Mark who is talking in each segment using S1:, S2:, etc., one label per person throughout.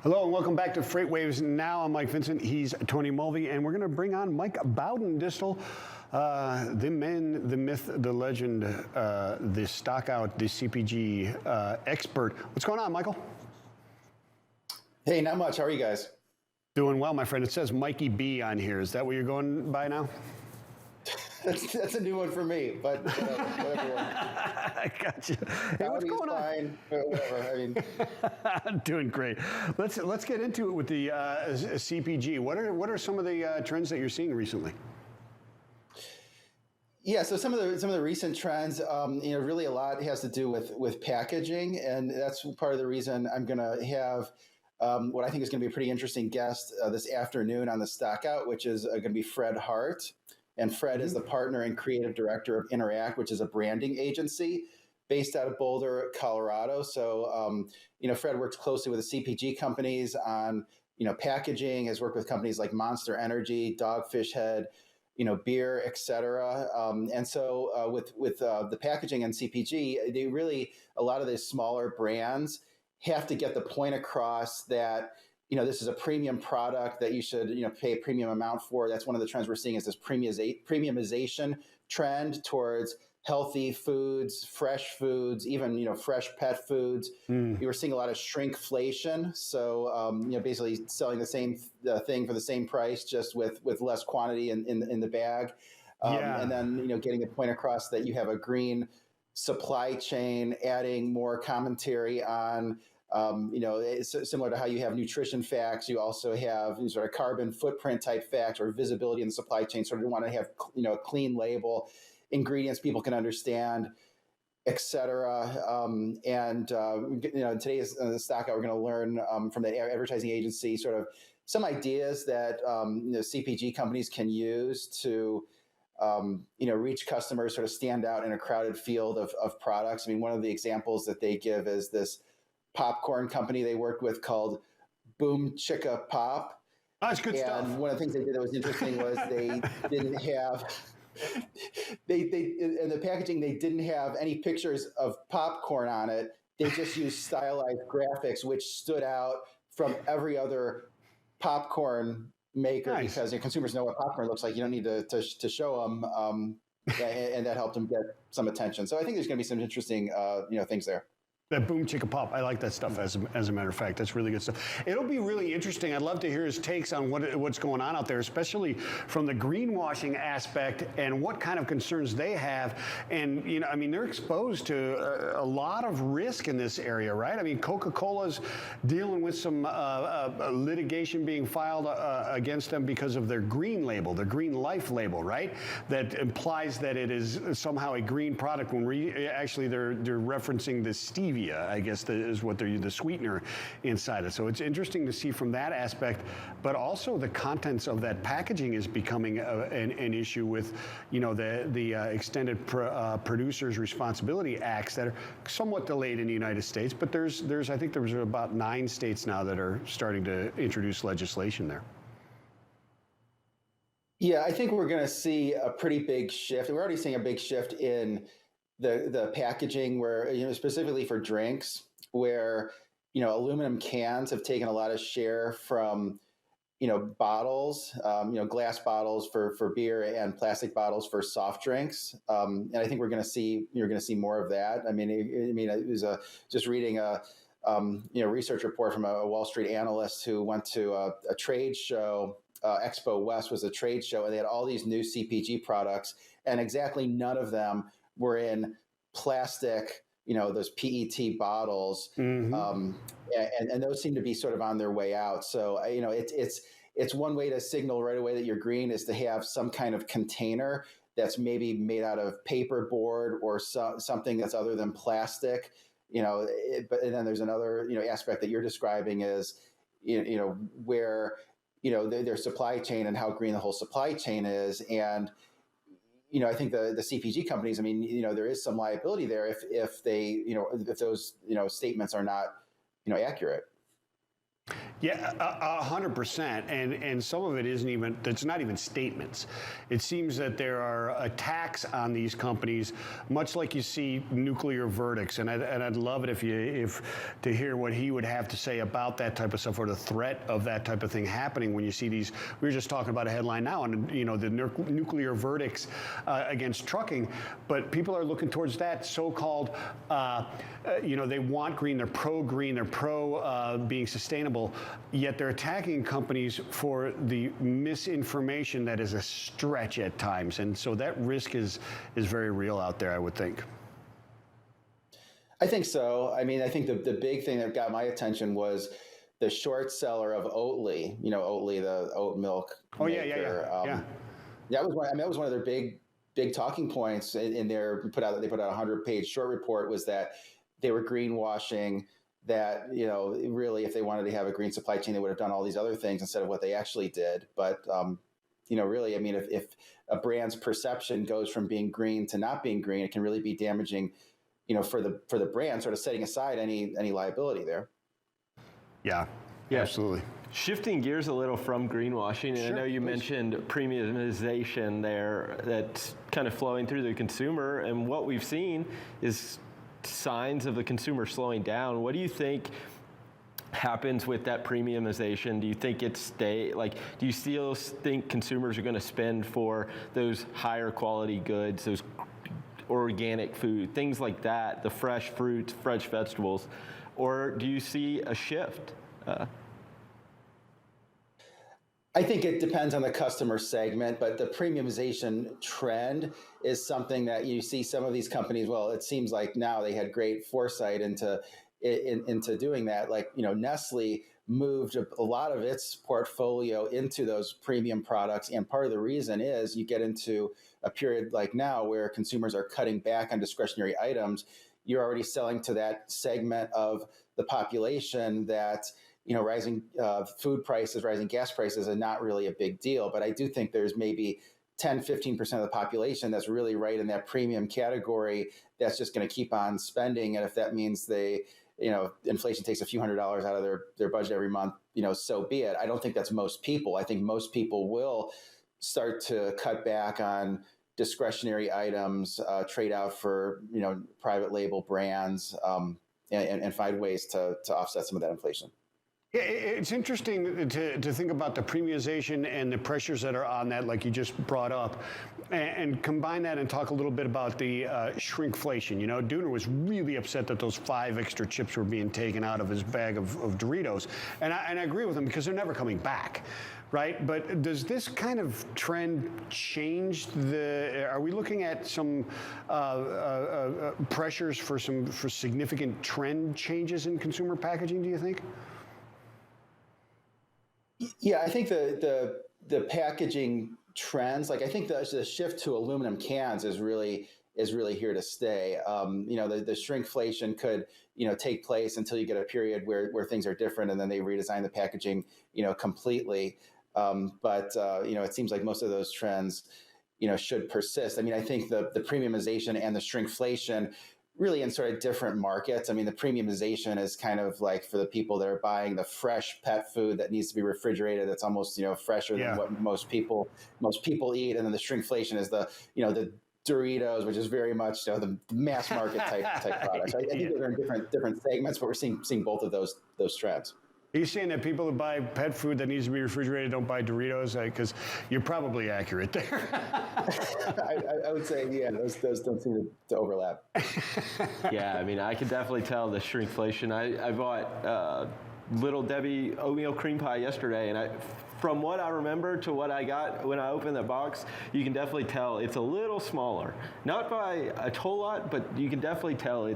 S1: Hello and welcome back to Freight Waves Now. I'm Mike Vincent. He's Tony Mulvey, and we're going to bring on Mike Bowden-Distel, the man, the myth, the legend, the stockout, the CPG expert. What's going on, Michael?
S2: Hey, not much. How are you guys?
S1: Doing well, my friend. It says Mikey B on here. Is that what you're going by now?
S2: That's a new one for me, but whatever.
S1: I got you. Hey, what's going on?
S2: Fine, whatever. I mean,
S1: doing great. Let's get into it with the CPG. What are some of the trends that you're seeing recently?
S2: Yeah, so some of the recent trends, really a lot has to do with packaging, and that's part of the reason I'm going to have what I think is going to be a pretty interesting guest this afternoon on the Stockout, which is going to be Fred Hart. And Fred is the partner and creative director of Interact, which is a branding agency based out of Boulder, Colorado. So, Fred works closely with the CPG companies on, packaging, has worked with companies like Monster Energy, Dogfish Head, beer, et cetera. And so with the packaging and CPG, they really, a lot of these smaller brands have to get the point across that this is a premium product that you should, pay a premium amount for. That's one of the trends we're seeing is this premiumization trend towards healthy foods, fresh foods, even, fresh pet foods. You were seeing a lot of shrinkflation. So, basically selling the same thing for the same price, just with less quantity in the bag. And then, getting the point across that you have a green supply chain, adding more commentary on it's similar to how you have nutrition facts. You also have sort of carbon footprint type facts or visibility in the supply chain. Sort of want to have, a clean label, ingredients people can understand, et cetera. In today's Stockout, we're going to learn from the advertising agency sort of some ideas that CPG companies can use to reach customers, sort of stand out in a crowded field of products. I mean, one of the examples that they give is this popcorn company they worked with called Boom Chicka Pop.
S1: Oh, that's good stuff.
S2: And one of the things they did that was interesting was they didn't have they in the packaging they didn't have any pictures of popcorn on it. They just used stylized graphics, which stood out from every other popcorn maker because consumers know what popcorn looks like. You don't need to show them, and that helped them get some attention. So I think there's going to be some interesting things there.
S1: That Boom Chicka Pop. I like that stuff, as a matter of fact. That's really good stuff. It'll be really interesting. I'd love to hear his takes on what's going on out there, especially from the greenwashing aspect and what kind of concerns they have. And, they're exposed to a lot of risk in this area, right? I mean, Coca-Cola's dealing with some litigation being filed against them because of their green label, their Green Life label, right? That implies that it is somehow a green product when actually they're referencing the stevia, I guess, is what they're the sweetener inside it. So it's interesting to see from that aspect, but also the contents of that packaging is becoming an issue with, the extended producers responsibility acts that are somewhat delayed in the United States. But I think there's about 9 states now that are starting to introduce legislation there.
S2: Yeah, I think we're going to see a pretty big shift. We're already seeing a big shift in the packaging where, specifically for drinks, where, aluminum cans have taken a lot of share from, bottles, glass bottles for beer and plastic bottles for soft drinks. And I think you're going to see more of that. It was just reading a research report from a Wall Street analyst who went to a trade show. Expo West was a trade show, and they had all these new CPG products, and exactly none of them were in plastic, those PET bottles, and those seem to be sort of on their way out. So, it's one way to signal right away that you're green is to have some kind of container that's maybe made out of paper board or something that's other than plastic. But then there's another aspect that you're describing is where their supply chain and how green the whole supply chain is. And I think the CPG companies, there is some liability there if they, if those, statements are not, accurate.
S1: Yeah, 100%, and some of it isn't even. It's not even statements. It seems that there are attacks on these companies, much like you see nuclear verdicts. And I'd love it if to hear what he would have to say about that type of stuff, or the threat of that type of thing happening when you see these. We were just talking about a headline now, and the nuclear verdicts against trucking, but people are looking towards that so-called. They want green. They're pro-green. They're pro being sustainable. Yet they're attacking companies for the misinformation that is a stretch at times. And so that risk is very real out there, I would think.
S2: I think so. I mean, I think the big thing that got my attention was the short seller of Oatly, Oatly, the oat milk maker.
S1: Yeah.
S2: That was one of their big talking points in their, they put out a 100-page short report, was that they were greenwashing, that, really, if they wanted to have a green supply chain, they would have done all these other things instead of what they actually did. But, really, I mean, if a brand's perception goes from being green to not being green, it can really be damaging, for the brand, sort of setting aside any liability there.
S1: Yeah, absolutely.
S3: Shifting gears a little from greenwashing, and
S1: Sure,
S3: I know you
S1: please.
S3: mentioned premiumization there, that's kind of flowing through the consumer, and what we've seen is signs of the consumer slowing down. What do you think happens with that premiumization? Do you think do you still think consumers are going to spend for those higher quality goods, those organic food, things like that, the fresh fruits, fresh vegetables, or do you see a shift?
S2: I think it depends on the customer segment, but the premiumization trend is something that you see some of these companies. Well, it seems like now they had great foresight into doing that. Like, Nestle moved a lot of its portfolio into those premium products, and part of the reason is you get into a period like now where consumers are cutting back on discretionary items. You're already selling to that segment of the population that, rising food prices, rising gas prices are not really a big deal. But I do think there's maybe 10, 15% of the population that's really right in that premium category that's just going to keep on spending. And if that means inflation takes a few $100s out of their budget every month, so be it. I don't think that's most people. I think most people will start to cut back on discretionary items, trade out for, private label brands, and find ways to offset some of that inflation.
S1: Yeah, it's interesting to think about the premiumization and the pressures that are on that, like you just brought up, and combine that and talk a little bit about the shrinkflation. Dooner was really upset that those 5 extra chips were being taken out of his bag of Doritos, and I agree with him, because they're never coming back. Right, but does this kind of trend change are we looking at some pressures for significant trend changes in consumer packaging, do you think?
S2: Yeah, I think the packaging trends, like I think the shift to aluminum cans is really here to stay. The shrinkflation could take place until you get a period where things are different, and then they redesign the packaging completely. But it seems like most of those trends should persist. I mean, I think the premiumization and the shrinkflation really in sort of different markets. I mean, the premiumization is kind of like for the people that are buying the fresh pet food that needs to be refrigerated. That's almost fresher than what most people eat. And then the shrinkflation is the Doritos, which is very much the mass market type products. I think they're in different segments, but we're seeing both of those trends.
S1: Are you saying that people who buy pet food that needs to be refrigerated don't buy Doritos? Because you're probably accurate there.
S2: I would say, yeah, those don't seem to overlap.
S3: Yeah, I mean, I can definitely tell the shrinkflation. I bought Little Debbie oatmeal cream pie yesterday, and from what I remember to what I got when I opened the box, you can definitely tell it's a little smaller. Not by a whole lot, but you can definitely tell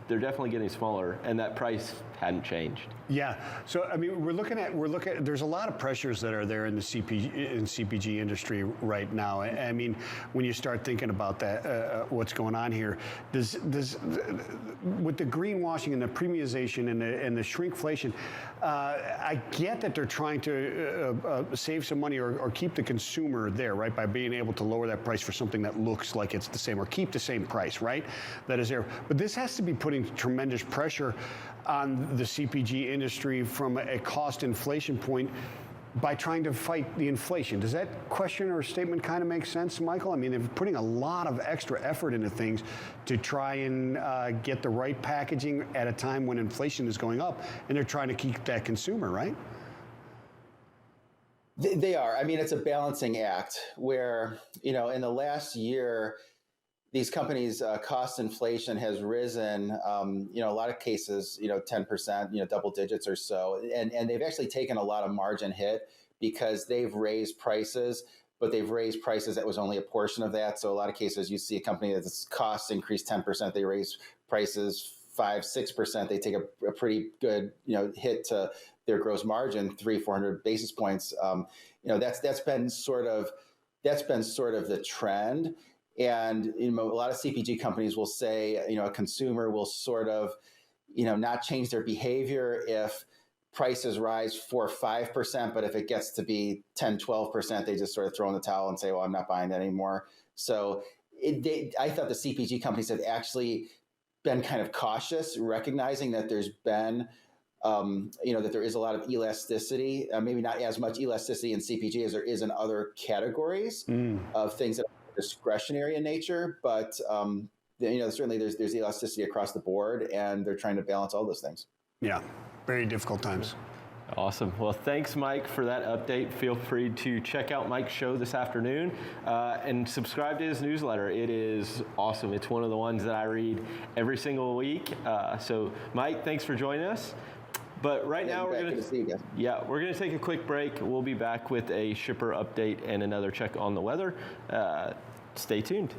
S3: they're definitely getting smaller, and that price hadn't changed.
S1: Yeah. So I mean, we're looking at. There's a lot of pressures that are there in the CPG industry right now. I mean, when you start thinking about that, what's going on here, does with the greenwashing and the premiumization and the shrinkflation, I get that they're trying to save some money or keep the consumer there, right, by being able to lower that price for something that looks like it's the same, or keep the same price, right? That is there. But this this has to be putting tremendous pressure on the CPG industry from a cost inflation point by trying to fight the inflation. Does that question or statement kind of make sense, Michael? I mean, they're putting a lot of extra effort into things to try and get the right packaging at a time when inflation is going up, and they're trying to keep that consumer, right?
S2: They are. I mean, it's a balancing act where, in the last year, these companies' cost inflation has risen, a lot of cases, 10%, double digits or so. And they've actually taken a lot of margin hit because they've raised prices, but they've raised prices that was only a portion of that. So a lot of cases you see a company that's costs increase 10%, they raise prices 5-6%, they take a pretty good, hit to their gross margin, 300-400 basis points. That's been sort of the trend. And a lot of CPG companies will say, a consumer will sort of, not change their behavior if prices rise 4 or 5%, but if it gets to be 10-12%, they just sort of throw in the towel and say, well, I'm not buying that anymore. So I thought the CPG companies have actually been kind of cautious, recognizing that there's been, that there is a lot of elasticity, maybe not as much elasticity in CPG as there is in other categories of things that are discretionary in nature. But, certainly there's elasticity across the board, and they're trying to balance all those things.
S1: Yeah, very difficult times.
S3: Awesome. Well, thanks, Mike, for that update. Feel free to check out Mike's show this afternoon and subscribe to his newsletter. It is awesome. It's one of the ones that I read every single week. So, Mike, thanks for joining us. But right now we're going to take a quick break. We'll be back with a shipper update and another check on the weather. Stay tuned.